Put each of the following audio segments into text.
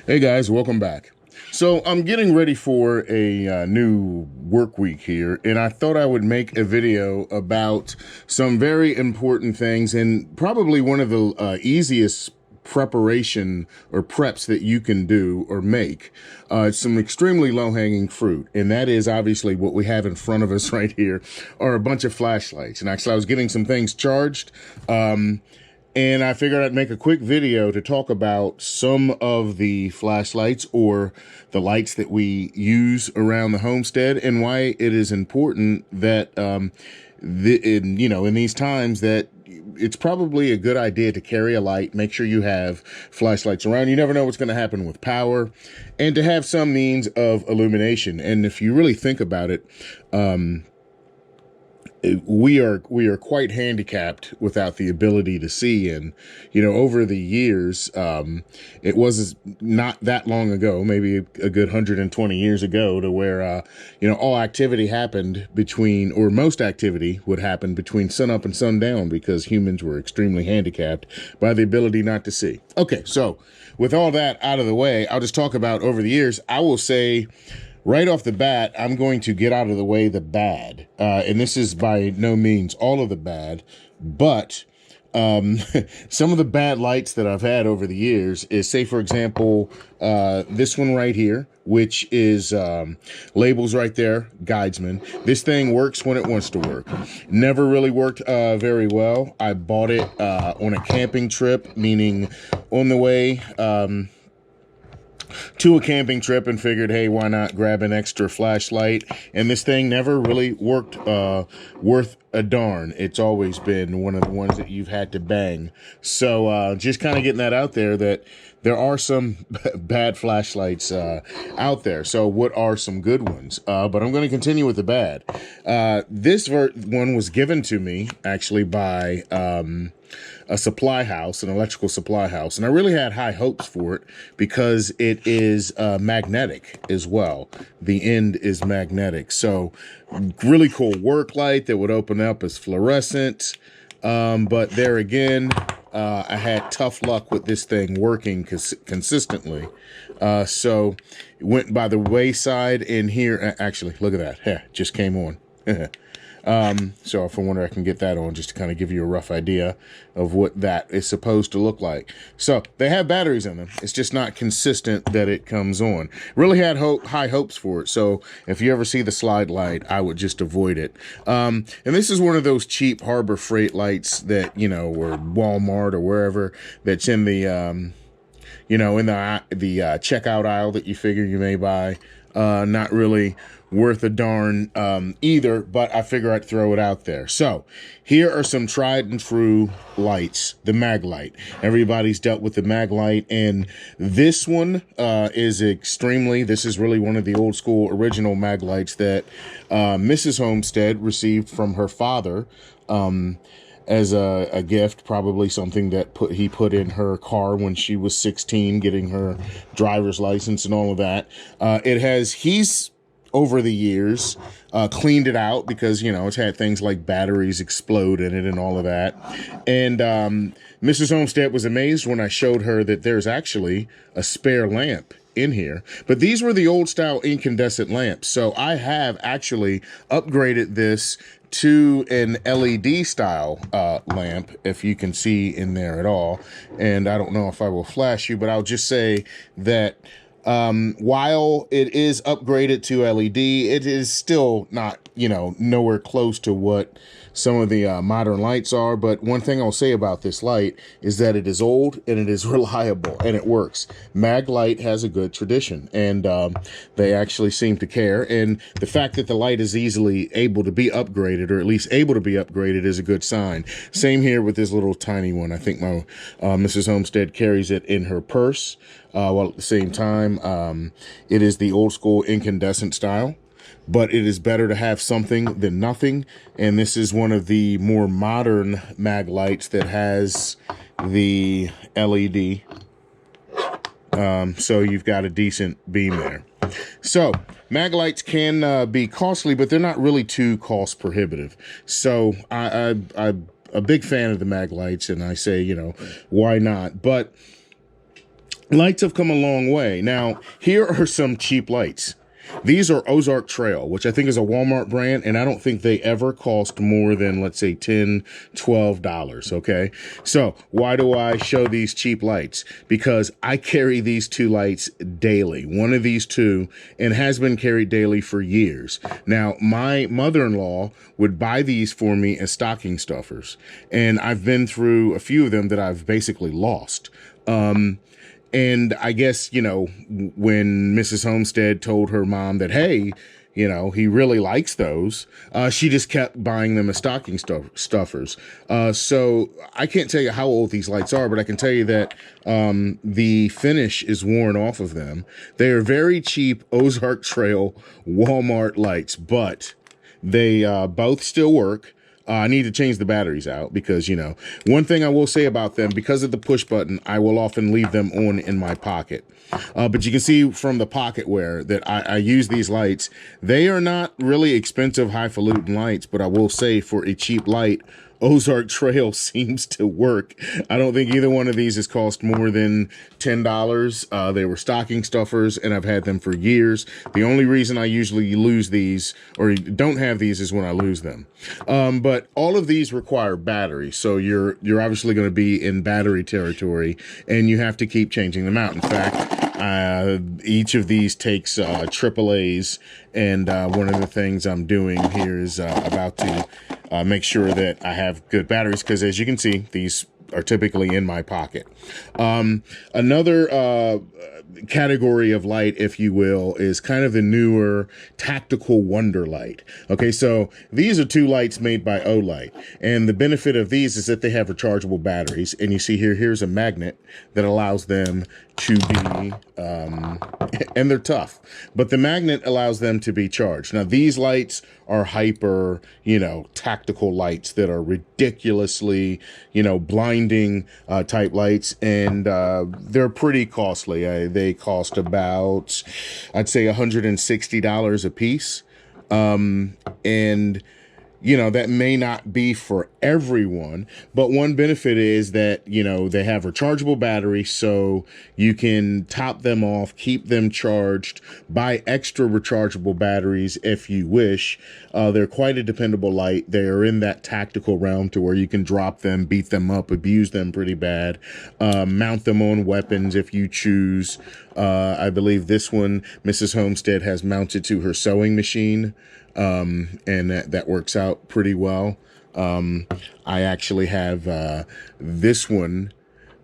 Hey guys, welcome back. So I'm getting ready for a new work week here, and I thought I would make a video about some very important things and probably one of the easiest preparation or preps that you can do or make. Some extremely low-hanging fruit, and that is obviously what we have in front of us right here are a bunch of flashlights. And actually I was getting some things charged. And I figured I'd make a quick video to talk about some of the flashlights or the lights that we use around the homestead and why it is important that, in these times that it's probably a good idea to carry a light, make sure you have flashlights around. You never know what's going to happen with power, and to have some means of illumination. And if you really think about it, we are quite handicapped without the ability to see. And over the years, it was not that long ago, maybe a good 120 years ago, to where all activity happened between, or most activity would happen between sunup and sundown, because humans were extremely handicapped by the ability not to see. Okay, so with all that out of the way, I'll just talk about over the years. I will say, right off the bat, I'm going to get out of the way the bad. And this is by no means all of the bad, but some of the bad lights that I've had over the years is, say, for example, this one right here, which is labels right there, Guidesman. This thing works when it wants to work. Never really worked very well. I bought it on a camping trip, meaning on the way to a camping trip, and figured, hey, why not grab an extra flashlight? And this thing never really worked worth a darn. It's always been one of the ones that you've had to bang. So just kind of getting that out there, that there are some bad flashlights out there. So what are some good ones? But I'm going to continue with the bad. This one was given to me actually by a supply house, an electrical supply house. And I really had high hopes for it because it is magnetic as well. The end is magnetic. So really cool work light that would open up as fluorescent. But there again, I had tough luck with this thing working consistently. So it went by the wayside in here. Actually, look at that. Yeah, just came on. So if I wonder, I can get that on just to kind of give you a rough idea of what that is supposed to look like. So they have batteries in them. It's just not consistent that it comes on. Really had high hopes for it. So if you ever see the slide light, I would just avoid it. And this is one of those cheap Harbor Freight lights that, or Walmart or wherever, that's in the, in the checkout aisle that you figure you may buy. Not really worth a darn either, but I figure I'd throw it out there. So here are some tried and true lights. The mag light. Everybody's dealt with the mag light, and this one this is really one of the old school original mag lights that Mrs. Homestead received from her father as a gift, probably something that he put in her car when she was 16, getting her driver's license and all of that. He's over the years cleaned it out because, it's had things like batteries explode in it and all of that. And Mrs. Homestead was amazed when I showed her that there's actually a spare lamp in here. But these were the old style incandescent lamps. So I have actually upgraded this to an LED style lamp, if you can see in there at all. And I don't know if I will flash you, but I'll just say that while it is upgraded to LED, it is still not, nowhere close to what some of the modern lights are. But one thing I'll say about this light is that it is old and it is reliable and it works. Mag light has a good tradition, and they actually seem to care. And the fact that the light is easily able to be upgraded, or at least able to be upgraded, is a good sign. Same here with this little tiny one. I think my Mrs. Homestead carries it in her purse. While at the same time, it is the old school incandescent style, but it is better to have something than nothing. And this is one of the more modern mag lights that has the LED. So you've got a decent beam there. So mag lights can be costly, but they're not really too cost prohibitive. So I'm a big fan of the mag lights, and I say, why not? But lights have come a long way. Now, here are some cheap lights. These are Ozark Trail, which I think is a Walmart brand, and I don't think they ever cost more than, let's say, $10, $12, okay? So why do I show these cheap lights? Because I carry these two lights daily, one of these two, and has been carried daily for years. Now, my mother-in-law would buy these for me as stocking stuffers, and I've been through a few of them that I've basically lost. And I guess, you know, when Mrs. Homestead told her mom that, hey, you know, he really likes those, she just kept buying them as stocking stuffers. So I can't tell you how old these lights are, but I can tell you that the finish is worn off of them. They are very cheap Ozark Trail Walmart lights, but they both still work. I need to change the batteries out because, you know, one thing I will say about them, because of the push button, I will often leave them on in my pocket. But you can see from the pocket wear that I use these lights. They are not really expensive, highfalutin lights, but I will say for a cheap light, Ozark Trail seems to work. I don't think either one of these has cost more than $10. They were stocking stuffers, and I've had them for years. The only reason I usually lose these or don't have these is when I lose them. But all of these require batteries, so you're obviously going to be in battery territory, and you have to keep changing them out. In fact, each of these takes AAAs, and one of the things I'm doing here is about to make sure that I have good batteries, because as you can see, these are typically in my pocket. Another category of light, if you will, is kind of the newer tactical wonder light. Okay, so these are two lights made by Olight, and the benefit of these is that they have rechargeable batteries, and you see here's a magnet that allows them to be and they're tough, but the magnet allows them to be charged. Now these lights are hyper, you know, tactical lights that are ridiculously, you know, blinding type lights, and they're pretty costly. They cost about, I'd say, $160 a piece, and you know, that may not be for everyone, but one benefit is that, you know, they have rechargeable batteries, so you can top them off, keep them charged, buy extra rechargeable batteries if you wish. They're quite a dependable light. They are in that tactical realm to where you can drop them, beat them up, abuse them pretty bad, mount them on weapons if you choose. I believe this one, Mrs. Homestead has mounted to her sewing machine. And that works out pretty well. I actually have this one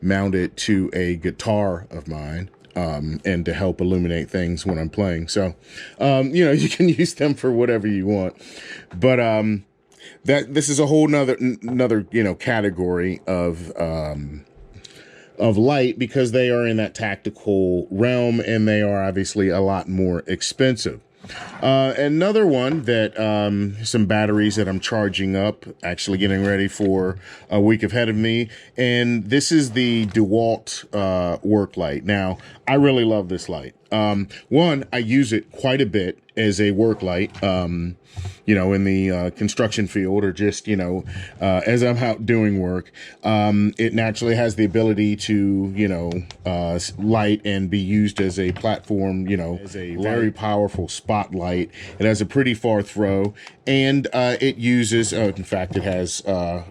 mounted to a guitar of mine, and to help illuminate things when I'm playing. So, you know, you can use them for whatever you want. But this is a whole nother you know, category of light, because they are in that tactical realm, and they are obviously a lot more expensive. Another one that, some batteries that I'm charging up, actually getting ready for a week ahead of me. And this is the DeWalt, work light. Now, I really love this light. One, I use it quite a bit as a work light, you know, in the construction field, or just, you know, as I'm out doing work. It naturally has the ability to, you know, light and be used as a platform, you know, as a very powerful spotlight. It has a pretty far throw, and it uses, in fact, it has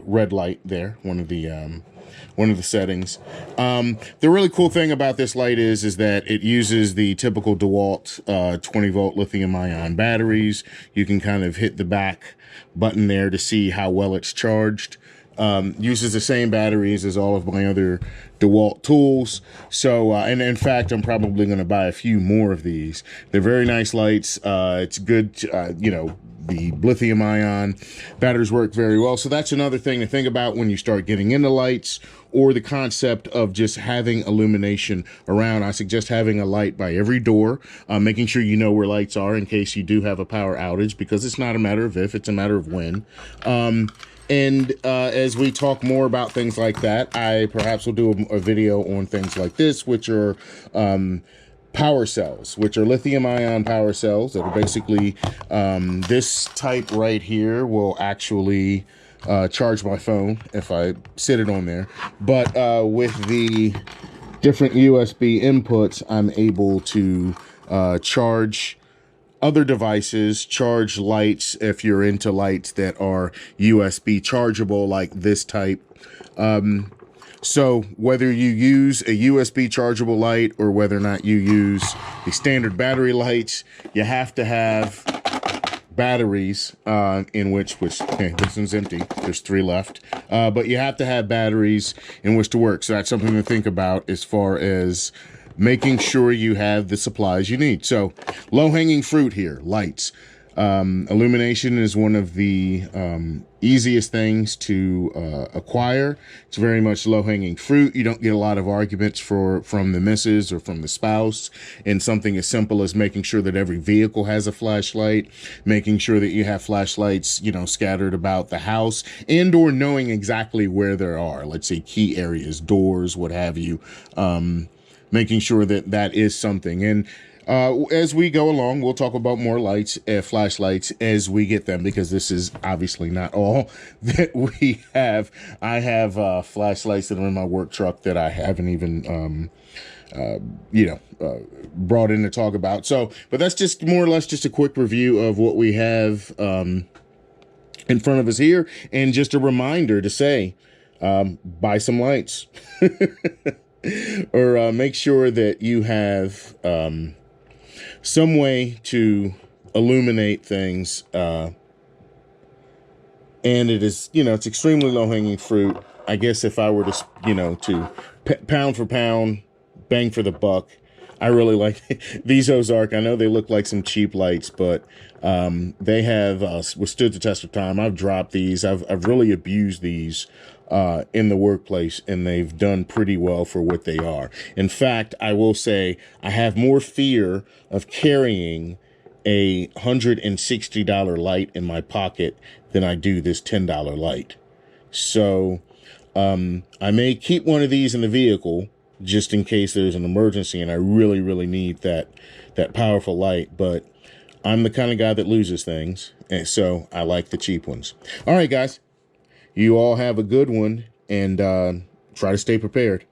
red light there, one of the settings. The really cool thing about this light is that it uses the typical DeWalt 20 volt lithium ion batteries. You can kind of hit the back button there to see how well it's charged. Uses the same batteries as all of my other DeWalt tools. So, and in fact, I'm probably going to buy a few more of these. They're very nice lights. It's good, you know, the lithium ion batteries work very well. So that's another thing to think about when you start getting into lights, or the concept of just having illumination around. I suggest having a light by every door, making sure you know where lights are in case you do have a power outage, because it's not a matter of if, it's a matter of when. And as we talk more about things like that, I perhaps will do a video on things like this, which are power cells, which are lithium ion power cells that are basically, this type right here will actually charge my phone if I sit it on there. But with the different USB inputs, I'm able to charge other devices, charge lights if you're into lights that are USB chargeable, like this type. So whether you use a USB chargeable light or whether or not you use the standard battery lights, you have to have batteries in which okay, this one's empty, there's 3 left, but you have to have batteries in which to work. So that's something to think about as far as making sure you have the supplies you need. So low-hanging fruit here, lights. Illumination is one of the easiest things to acquire. It's very much low-hanging fruit. You don't get a lot of arguments from the missus or from the spouse, and something as simple as making sure that every vehicle has a flashlight, making sure that you have flashlights, you know, scattered about the house, and or knowing exactly where there are, let's say key areas, doors, what have you, making sure that that is something. And as we go along, we'll talk about more lights, flashlights, as we get them, because this is obviously not all that we have. I have flashlights that are in my work truck that I haven't even, brought in to talk about. So, but that's just more or less just a quick review of what we have in front of us here, and just a reminder to say, buy some lights, or make sure that you have some way to illuminate things, and it is, you know, it's extremely low-hanging fruit. I guess if I were to, you know, to pound for pound, bang for the buck, I really like these Ozark. I know they look like some cheap lights, but they have withstood the test of time. I've dropped these. I've really abused these in the workplace, and they've done pretty well for what they are. In fact, I will say I have more fear of carrying a $160 light in my pocket than I do this $10 light. So I may keep one of these in the vehicle just in case there's an emergency and I really, really need that powerful light. But I'm the kind of guy that loses things, and so I like the cheap ones. All right, guys. You all have a good one, and try to stay prepared.